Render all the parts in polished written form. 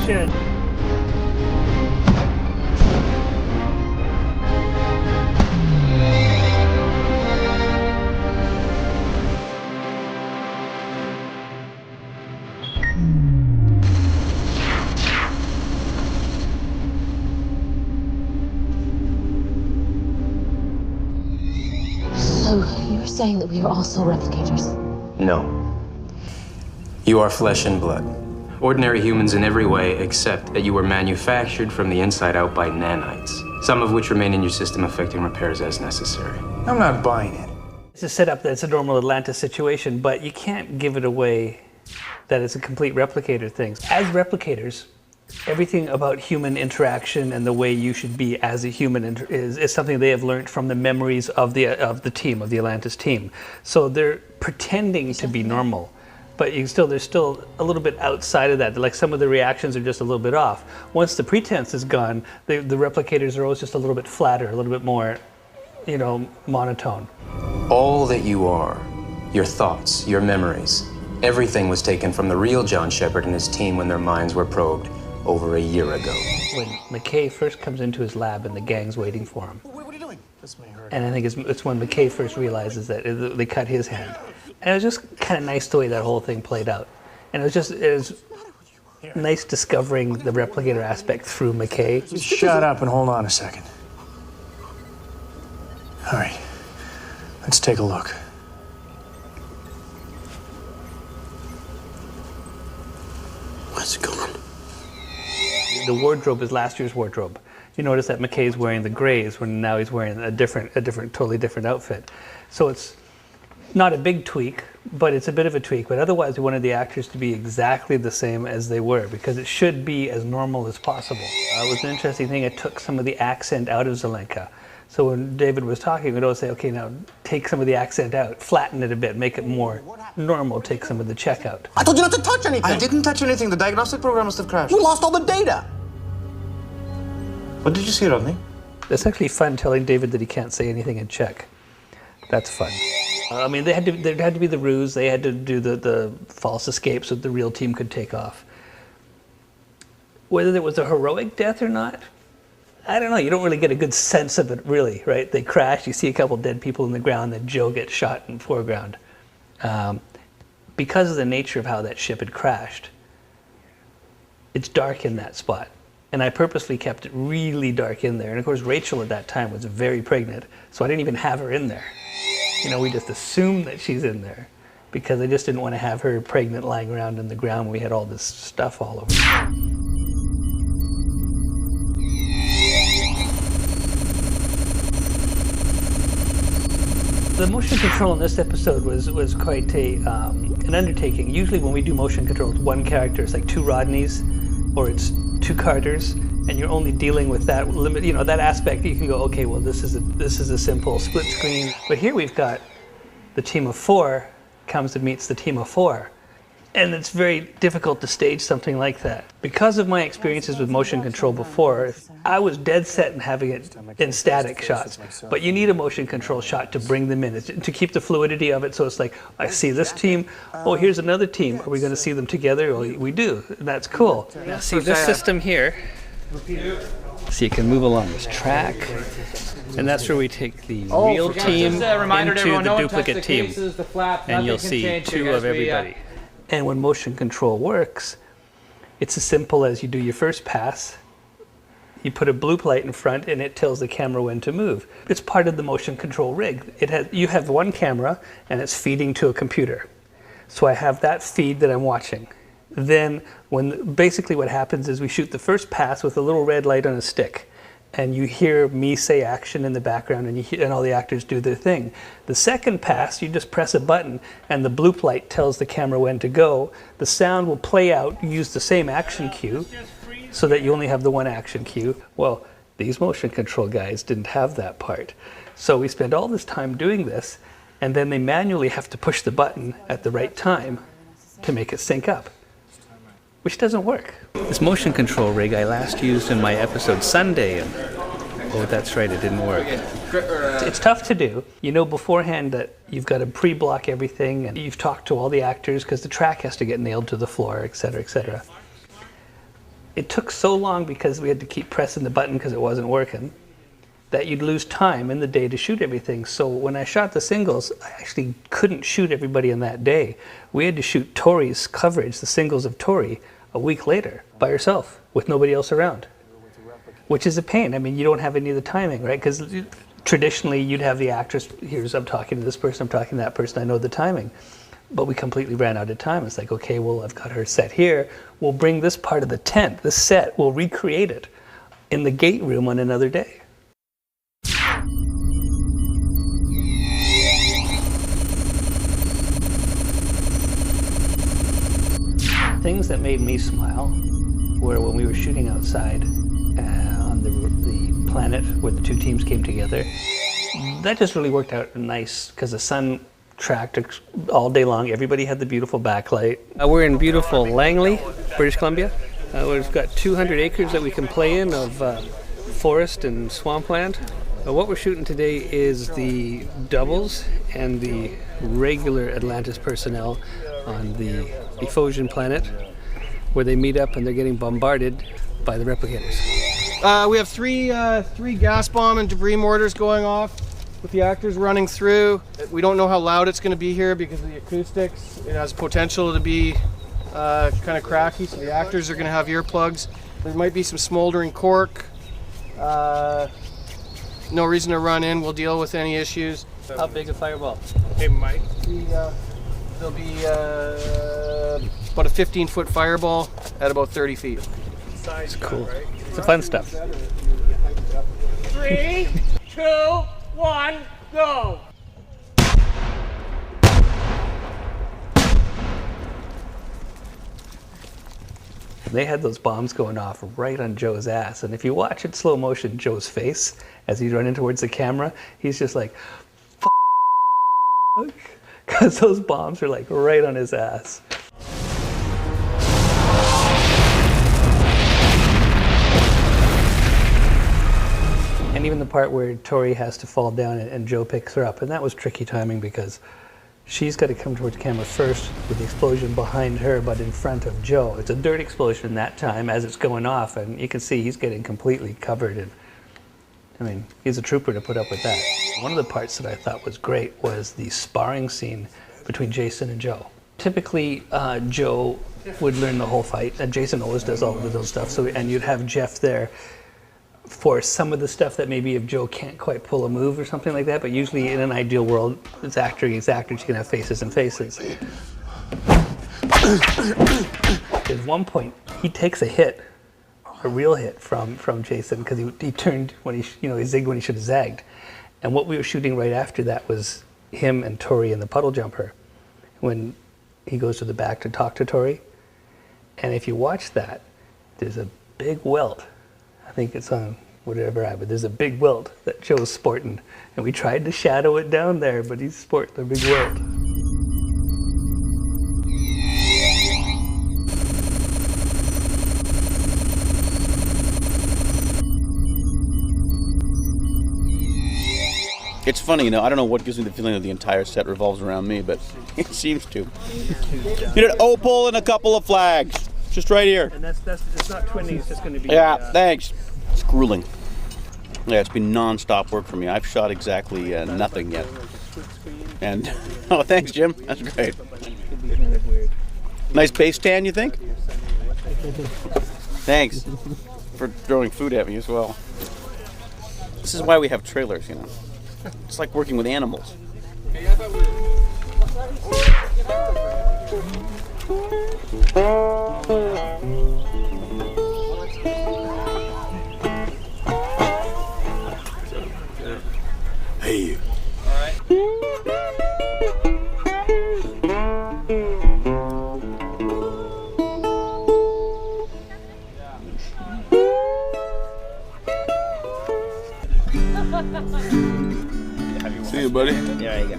Action! So, you're saying that we are also replicators? No. You are flesh and blood. Ordinary humans in every way, except that you were manufactured from the inside out by nanites, some of which remain in your system affecting repairs as necessary. I'm not buying it. It's a setup that's a normal Atlantis situation, but you can't give it away that it's a complete replicator thing. As replicators, everything about human interaction and the way you should be as a human is something they have learned from the memories of the team, of the Atlantis team. So they're pretending to be normal, but they're still a little bit outside of that. Like some of the reactions are just a little bit off. Once the pretense is gone, the replicators are always just a little bit flatter, a little bit more, monotone. All that you are, your thoughts, your memories, everything was taken from the real John Shepard and his team when their minds were probed over a year ago. When McKay first comes into his lab and the gang's waiting for him. What are you doing? This may hurt. And I think it's when McKay first realizes that they cut his hand. And it was just kind of nice the way that whole thing played out. And it was nice discovering the replicator aspect through McKay. Just shut up and hold on a second. All right, let's take a look. What's going on? The wardrobe is last year's wardrobe. You notice that McKay's wearing the grays when now he's wearing a totally different outfit. So it's not a big tweak, but it's a bit of a tweak. But otherwise, we wanted the actors to be exactly the same as they were because it should be as normal as possible. It was an interesting thing. It took some of the accent out of Zelenka. So when David was talking, we'd always say, okay, now take some of the accent out, flatten it a bit, make it more normal, take some of the check out. I told you not to touch anything. I didn't touch anything. The diagnostic program must have crashed. You lost all the data. What did you see, Rodney? It's actually fun telling David that he can't say anything in Czech. That's fun. I mean, there had to be the ruse. They had to do the false escape so that the real team could take off. Whether there was a heroic death or not, I don't know. You don't really get a good sense of it, really, right? They crash. You see a couple dead people in the ground. Then Joe gets shot in the foreground. Because of the nature of how that ship had crashed, it's dark in that spot. And I purposely kept it really dark in there. And of course, Rachel at that time was very pregnant, so I didn't even have her in there. We just assumed that she's in there because I just didn't want to have her pregnant lying around in the ground when we had all this stuff all over. The motion control in this episode was quite an undertaking. Usually when we do motion control, it's one character. It's like two Rodneys or it's two Carters, and you're only dealing with that limit, that aspect. You can go, okay, well, this is a simple split screen. But here we've got the team of four comes and meets the team of four. And it's very difficult to stage something like that. Because of my experiences with motion control before, I was dead set in having it in static shots. But you need a motion control shot to bring them in, to keep the fluidity of it. So it's like, I see this team, oh, here's another team. Are we going to see them together? Well, we do, and that's cool. Now see this system here, so you can move along this track. And that's where we take the real team into the duplicate team. And you'll see two of everybody. And when motion control works, it's as simple as you do your first pass, you put a blue light in front, and it tells the camera when to move. It's part of the motion control rig. You have one camera, and it's feeding to a computer. So I have that feed that I'm watching. Then, basically what happens is we shoot the first pass with a little red light on a stick. And you hear me say action in the background, and all the actors do their thing. The second pass, you just press a button, and the blue light tells the camera when to go. The sound will play out, use the same action cue, so that you only have the one action cue. Well, these motion control guys didn't have that part. So we spend all this time doing this, and then they manually have to push the button at the right time to make it sync up, which doesn't work. This motion control rig I last used in my episode Sunday, and oh, that's right, it didn't work. It's tough to do. You know beforehand that you've got to pre-block everything, and you've talked to all the actors because the track has to get nailed to the floor, etc., etc. it took so long because we had to keep pressing the button because it wasn't working, that you'd lose time in the day to shoot everything. So when I shot the singles, I actually couldn't shoot everybody in that day. We had to shoot Tori's coverage, the singles of Tori, a week later by herself with nobody else around, which is a pain. I mean, you don't have any of the timing, right? Because traditionally you'd have the actress, I'm talking to this person, I'm talking to that person, I know the timing. But we completely ran out of time. It's like, okay, well, I've got her set here. We'll bring this part of the tent, this set, we'll recreate it in the gate room on another day. Things that made me smile were when we were shooting outside on the planet where the two teams came together. That just really worked out nice because the sun tracked all day long. Everybody had the beautiful backlight. We're in beautiful Langley, British Columbia. We've got 200 acres that we can play in of forest and swampland. What we're shooting today is the doubles and the regular Atlantis personnel on the Ephosian planet, where they meet up and they're getting bombarded by the replicators. We have three gas bomb and debris mortars going off with the actors running through. We don't know how loud it's going to be here because of the acoustics. It has potential to be kind of cracky, so the actors are going to have earplugs. There might be some smoldering cork. No reason to run in. We'll deal with any issues. How big a fireball? Hey, Mike. There'll be about a 15-foot fireball at about 30 feet. It's cool. It's the fun stuff. 3, 2, 1, go! They had those bombs going off right on Joe's ass, and if you watch it slow motion, Joe's face as he's running towards the camera, he's just like, fuck, because those bombs are like right on his ass. And even the part where Tori has to fall down and Joe picks her up, and that was tricky timing because she's got to come towards the camera first with the explosion behind her, but in front of Joe. It's a dirt explosion that time as it's going off, and you can see he's getting completely covered. And I mean, he's a trooper to put up with that. One of the parts that I thought was great was the sparring scene between Jason and Joe. Typically, Joe would learn the whole fight, and Jason always does all of those stuff. So, and you'd have Jeff there for some of the stuff that maybe if Joe can't quite pull a move or something like that, but usually in an ideal world, it's actor against actor, you can have faces and faces. At one point, he takes a hit, a real hit from Jason, because he turned when he zigged when he should have zagged. And what we were shooting right after that was him and Tori in the puddle jumper, when he goes to the back to talk to Tori. And if you watch that, there's a big welt. I think it's on whatever app, but there's a big welt that Joe's sporting. And we tried to shadow it down there, but he's sporting a big welt. It's funny, I don't know what gives me the feeling that the entire set revolves around me, but it seems to. You need an opal and a couple of flags. Just right here. And it's not twinning, it's just going to be... Yeah, thanks. It's grueling. Yeah, it's been non-stop work for me. I've shot exactly nothing yet. And, oh, thanks, Jim. That's great. Nice base stand, you think? Thanks for throwing food at me as well. This is why we have trailers, It's like working with animals. Hey, you. See you, buddy. There you go.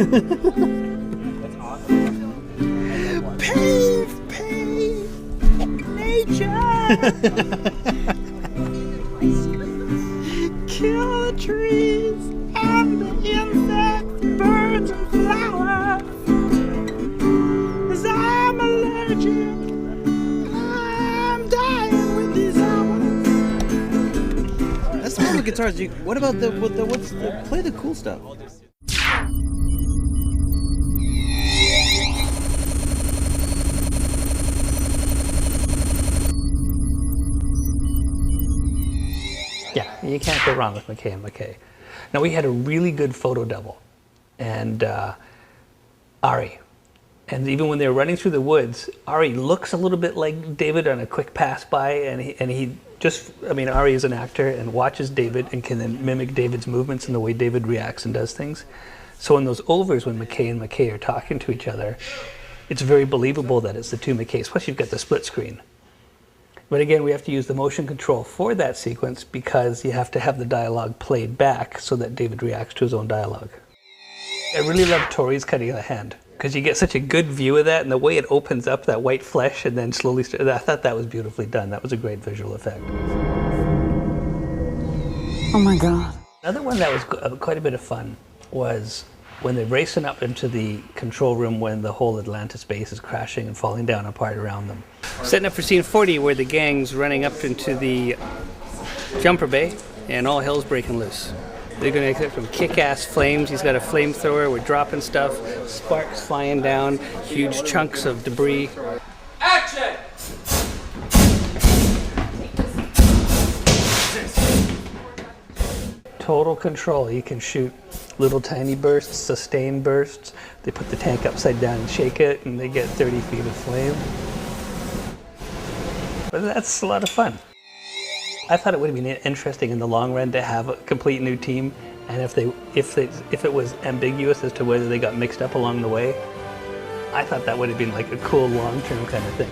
That's awesome. Pave, nature. Kill the trees and the insects. all the guitars. What about play the cool stuff? Yeah, you can't go wrong with McKay and McKay. Now, we had a really good photo double, and Ari. And even when they were running through the woods, Ari looks a little bit like David on a quick pass by, and he just, I mean, Ari is an actor and watches David and can then mimic David's movements and the way David reacts and does things. So in those overs, when McKay and McKay are talking to each other, it's very believable that it's the two McKays. Plus, you've got the split screen. But again, we have to use the motion control for that sequence because you have to have the dialogue played back so that David reacts to his own dialogue. I really love Tori's cutting of the hand because you get such a good view of that, and the way it opens up that white flesh and then slowly, I thought that was beautifully done. That was a great visual effect. Oh my God. Another one that was quite a bit of fun was when they're racing up into the control room when the whole Atlantis base is crashing and falling down apart around them. Setting up for scene 40 where the gang's running up into the jumper bay and all hell's breaking loose. They're going to expect some kick-ass flames. He's got a flamethrower. We're dropping stuff. Sparks flying down. Huge chunks of debris. Action! Total control. You can shoot little tiny bursts, sustained bursts. They put the tank upside down and shake it, and they get 30 feet of flame. But that's a lot of fun. I thought it would have been interesting in the long run to have a complete new team, and if it was ambiguous as to whether they got mixed up along the way, I thought that would have been like a cool long-term kind of thing.